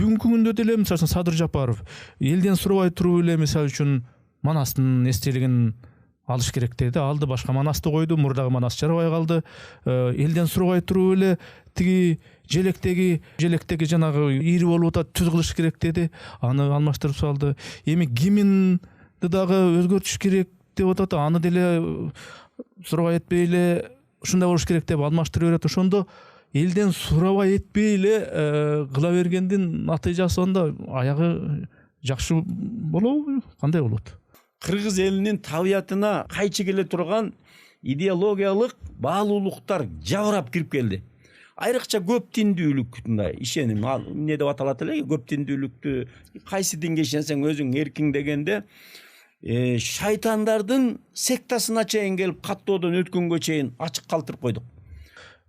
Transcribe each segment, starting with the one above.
бүгүнкү күндө деле мисалы үчүн Садыр Жапаров элден сурабай туруп эле мисалы үчүн Манастын эстелигин алыш керек деди. Алды, башка Манасты койду, мурдагы Манас жарабай калды. Элден сурабай туруп эле тиги желектеги жанагы ийри болуп атат, түз кылыш керек деди. Аны алмаштырып салды. Эми гимнди дагы өзгөртүш керек деп атат. Аны деле сурабай этпей эле ушундай болуш керек деп алмаштырып берет. Ошондо элден сурабай этпей эле кыла бергендин натыйжасында аягы жакшы болобу, кандай болот? Кыргыз элинин табиятына кайчы келе турган идеологиялык баалуулуктар жабырап кирип келди. Айрыкча көп диндүүлүк мындай ишеним, эмне деп аталат эле, көп диндүүлүктү кайсы динге ишенсең өзүң эркиң дегенде шайтандардын сектасына чейин келип каттоодон өткөнгө чейин ачык калтырып койдук.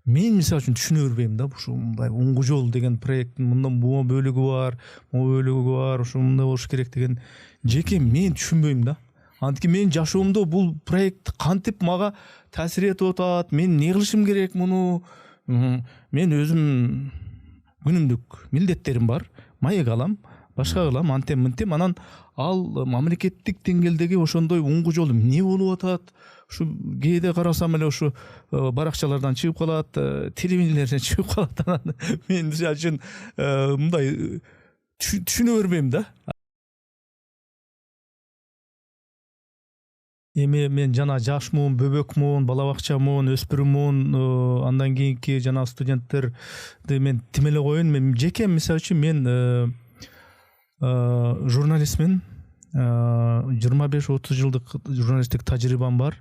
Мен мисалы үчүн түшүнө бербейм да, ушу мындай уңгу жол деген проекттин мындан бул бөлүгү бар, могу бөлүгү бар, ушу мындай болуш керек деген жеке мен түшүнбөйм да. Антип мен жашоомдо бул проект кантип мага таасир этип атат, мен эмне кылышым керек муну? Мен өзүм күнүмдүк милдеттерим бар, маек алам, башка кылам, антем мынтем, анан ал мамлекеттик деңгээлдеги ошондой уңгу жол эмне болуп атат? Ушу кээде карасам эле ушу баракчалардан чыгып калат, телевидениелерден чыгып калат. Анан мен мисалы үчүн мындай түшүнө бербейм да. Эми мен жана жашмын, бөбөкмүн, бала бакчамын, өспүрүммүн, андан кийинки жана студенттерди мен тим эле коеюн. Мен жеке мисалы үчүн мен журналистмин. 25-30 жылдык журналисттик тажрыйбам бар.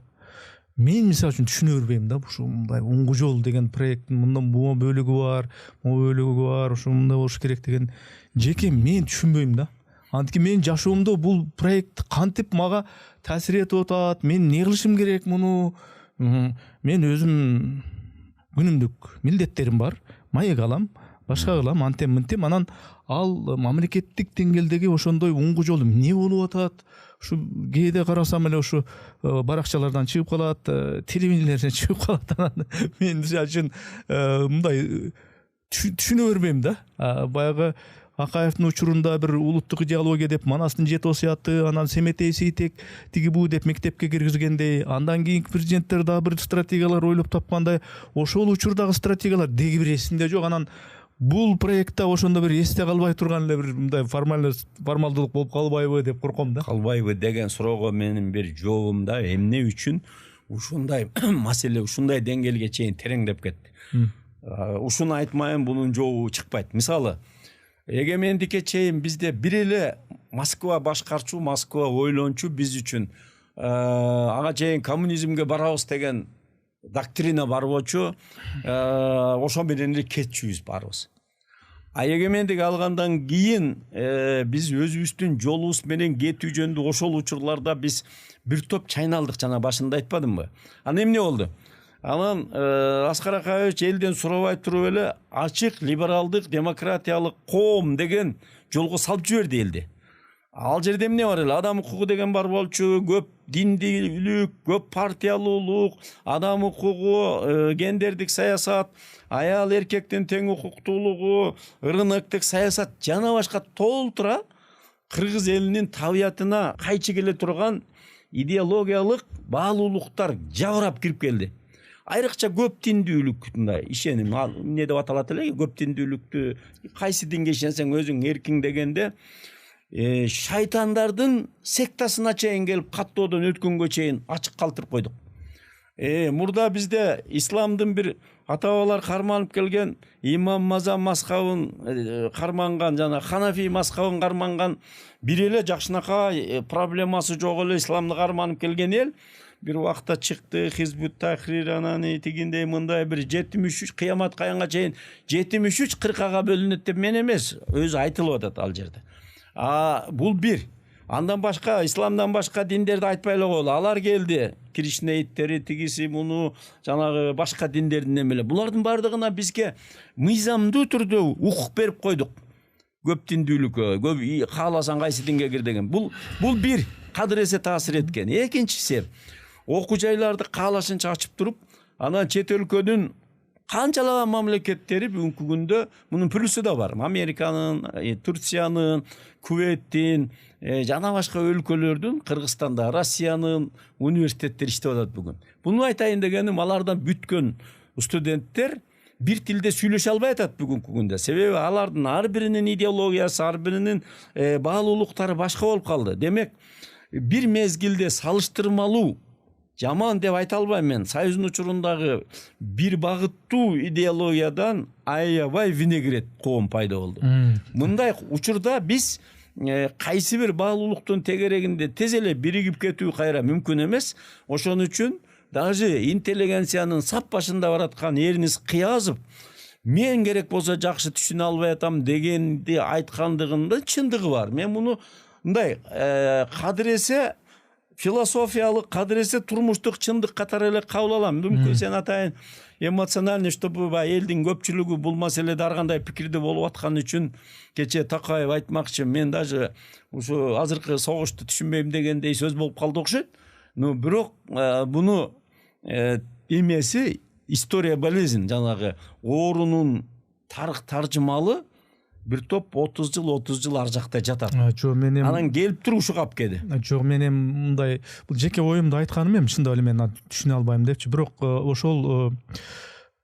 Мен мисалы үчүн түшүнө бербейм да, ушу мындай уңгу жол деген проекттин мындан бул бөлүгү бар, могу бөлүгү бар, ушу мындай болуш керек деген жеке мен түшүнбөйм да. Антип мен жашоомдо бул проект кантип мага таасир этип атат, мен эмне кылышым керек муну? Мен өзүм күнүмдүк милдеттерим бар, маек алам, башка кылам, антем мынтем, анан ал мамлекеттик деңгээлдеги ошондой уңгу жол эмне болуп атат? Ушу кээде карасам эле ушу баракчалардан чыгып калат, телевидениелерден чыгып калат. Анан мен мисалы үчүн мындай түшүнө бербейм да. Баягы Акаевдин учурунда бир улуттук идеология деп Манастын 7 осуяты, анан Семетей Сейтек тиги бу деп мектепке киргизгендей, андан кийинки президенттер дагы бир стратегиялар ойлоп тапкандай, ошол учурдагы стратегиялар деги бир эсимде жок. Анан бул проектте ошондо бир эсте калбай турган эле бир мындай формалдуулук болуп калбайбы деп корком да. Калбайбы деген суроого менин бир жообум да, эмне үчүн ушундай маселе ушундай деңгээлге чейин тереңдеп кетти. Ушуну айтмайын, бунун жообу чыкпайт. Мисалы, эгемендикке чейин бизде бир эле Москва башкарчу, Москва ойлончу биз үчүн ага чейин коммунизмге барабыз деген доктрина бар болчу, ошо менен эле кетчүбүз барыбыз. Эгемендик алгандан кийин биз өзүбүздүн жолубуз менен кетүү жөнүндө ошол учурларда биз бир топ чайналдык, жана башында айтпадымбы? Анан эмне болду? Анан Аскар Акаевич элден сурабай туруп эле ачык либералдык, демократиялык коом деген жолго салып жиберди элди. Ал жерде эмне бар эле? Адам укугу деген бар болчу, көп диндүүлүк, көп партиялуулук, адам укугу, гендердик саясат, аял эркектин тең укуктуулугу, рыноктук саясат жана башка толтура кыргыз элинин табиятына кайчы келе турган идеологиялык баалуулуктар жабырап кирип келди. Айрыкча көп диндүүлүк мындай ишеним, эмне деп аталат эле, көп диндүүлүктү кайсы динге ишенсең өзүң эркиң дегенде шайтандардын сектасына чейин келип каттоодон өткөнгө чейин ачык калтырып койдук. Мурда бизде исламдын бир ата-бабалар карманып келген имам Мазам мазхабын карманган, жана Ханафи мазхабын карманган бир эле жакшынакай проблемасы жок эле исламды карманып келген эл бир убакта чыкты, Хизбут Тахрир, анан тигиндей мындай бир 73 кыямат каянга чейин 73 кыркага бөлүнөт деп мен эмес, өзү айтылып атат ал жерде. Бул бир. Андан башка, исламдан башка диндерди айтпай эле коелу. Алар келди. Кришнаиттери, тигиси, муну, жанагы башка диндердин эмеле. Булардын бардыгына бизге мыйзамдуу түрдө укук берип койдук. Көп диндүүлүккө, көп кааласаң кайсы динге кир деген. Бул бир кадыр эсе таасир эткен. Экинчиси, окуу жайларды каалашынча ачып туруп, анан чет өлкөнүн Канчалаган мамлекеттери бүгүнкү күндө мунун плюсу да бар. Американын, Турциянын, Кувейттин жана башка өлкөлөрдүн, Кыргызстанда, Россиянын университеттери иштеп атат бүгүн. Буну айтайын дегеним, алардан бүткөн студенттер бир тилде сүйлөшө албай атат бүгүнкү күндө. Себеби алардын ар биринин идеологиясы, ар биринин баалуулуктары башка болуп калды. Демек, бир мезгилде салыштырмалуу жаман деп айта албайм мен. Союздун учурундагы бир багыттуу идеологиядан аябай винегрет коом пайда болду. Мындай учурда биз кайсы бир баалуулуктун тегерегинде тез эле биригип кетүү кайра мүмкүн эмес. Ошон үчүн даже интеллигенциянын сап башында бараткан Эрнис Кыязов мен керек болсо жакшы түшүнө албай атам дегенди айткандыгында чындыгы бар. Мен муну мындай кадыресе философиялык, кадыресе турмуштук чындык катары эле кабыл алам. Мүмкүн сен атайын эмоциональный, чтобы элдин көпчүлүгү бул маселеде ар кандай пикирде болуп аткан үчүн кече Такаев айтмакчы, мен даже ушу азыркы согушту түшүнбөйм дегендей сөз болуп калды окшойт. Но бирок буну эмеси история болезнь, жанагы оорунун таржымалы бир топ 30 жыл ар жакта жатат. Жок, мен анан келип туруп ушу калып келди. Жок, мен мындай бул жеке оюмду айтканым эми, чындап эле мен түшүнө албайм депчи. Бирок ошол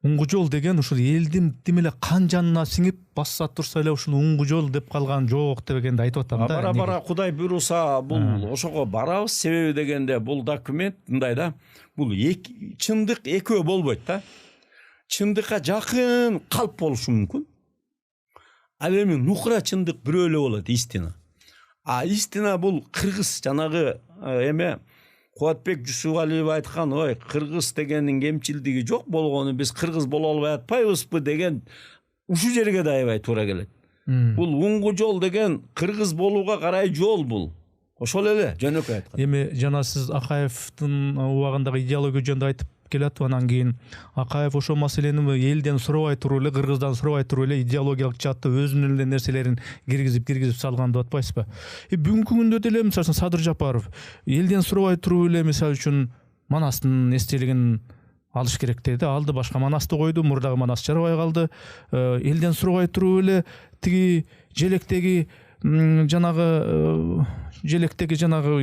уңгу жол деген ушул элдин тим эле кан жанына сиңип басса турса эле ушуну уңгу жол деп калган жок дегенди айтып атам да. Бара Кудай буйруса бул ошого барабыз. Себеби дегенде бул документ мындай да, бул чындык экөө болбойт да. Чындыкка жакын калп болушу мүмкүн. Ал эми нукра чындык бирөө эле болот, истина. Истина бул кыргыз, жанагы эме Кубатбек Жусупалиев айткан, ой, кыргыз дегендин кемчилдиги жок болгону биз кыргыз боло албай атпайбызбы деген ушу жерге да аябай туура келет. Бул уңгу жол деген кыргыз болууга карай жол бул. Ошол эле жөнөкөй айткан. Эми жана сиз Акаевдин убагындагы идеология жөнүндө айтып келатып, анан кийин Акаев ошол маселени элден сурабай туруп эле, кыргыздан сурабай туруп эле идеологиялык жаатта өзүнүн эле нерселерин киргизип салган деп атпайсызбы? Бүгүнкү күндө деле мисалы үчүн Садыр Жапаров элден сурабай туруп эле мисалы үчүн Манастын эстелигин алыш керек деди. Алды, башка Манасты койду, мурдагы Манас жарабай калды. Элден сурабай туруп эле тиги желектеги жанагы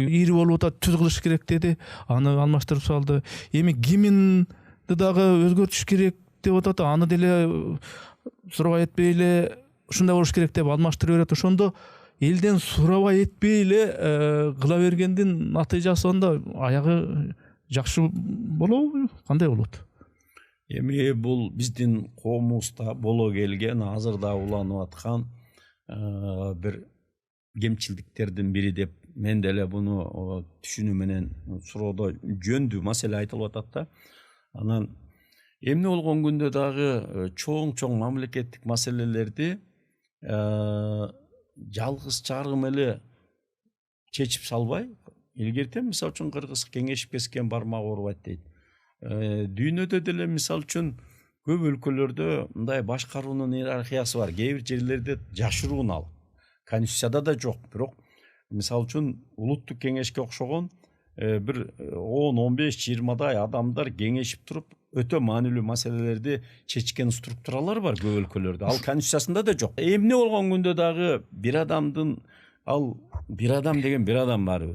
ири болуп атат, түз кылыш керек деди. Аны алмаштырып салды. Эми гимнди дагы өзгөртүш керек деп атат. Аны деле сурабай этпей эле ушундай болуш керек деп алмаштырып берет. Ошондо элден сурабай этпей эле кыла бергендин натыйжасында аягы жакшы болобу, кандай болот? Эми бул биздин коомубузда боло келген, азырда уланып аткан бир кемчилдиктердин бири деп мен деле буну түшүнүү менен суроодо жөндүү маселе айтылып атат да. Анан эмне болгон күндө дагы чоң мамлекеттик маселелерди жалгыз чарым эле чечип салбай, илгерте мисалы үчүн кыргыз кеңешип кескен бармак оорубайт дейт. Дүйнөдө деле мисалы үчүн көп өлкөлөрдө мындай башкаруунун иерархиясы бар. Кээ бир жерлерде жашыруун ал. Конституцияда да жок, бирок мисалы үчүн улуттук кеңешке окшогон бир 10-15-20 адамдар кеңешип туруп өтө маанилүү маселелерди чечкен структуралар бар көп өлкөлөрдө. Ал конституциясында да жок. Эмне болгон күндө дагы бир адамдын, ал бир адам деген бир адам барыбыр.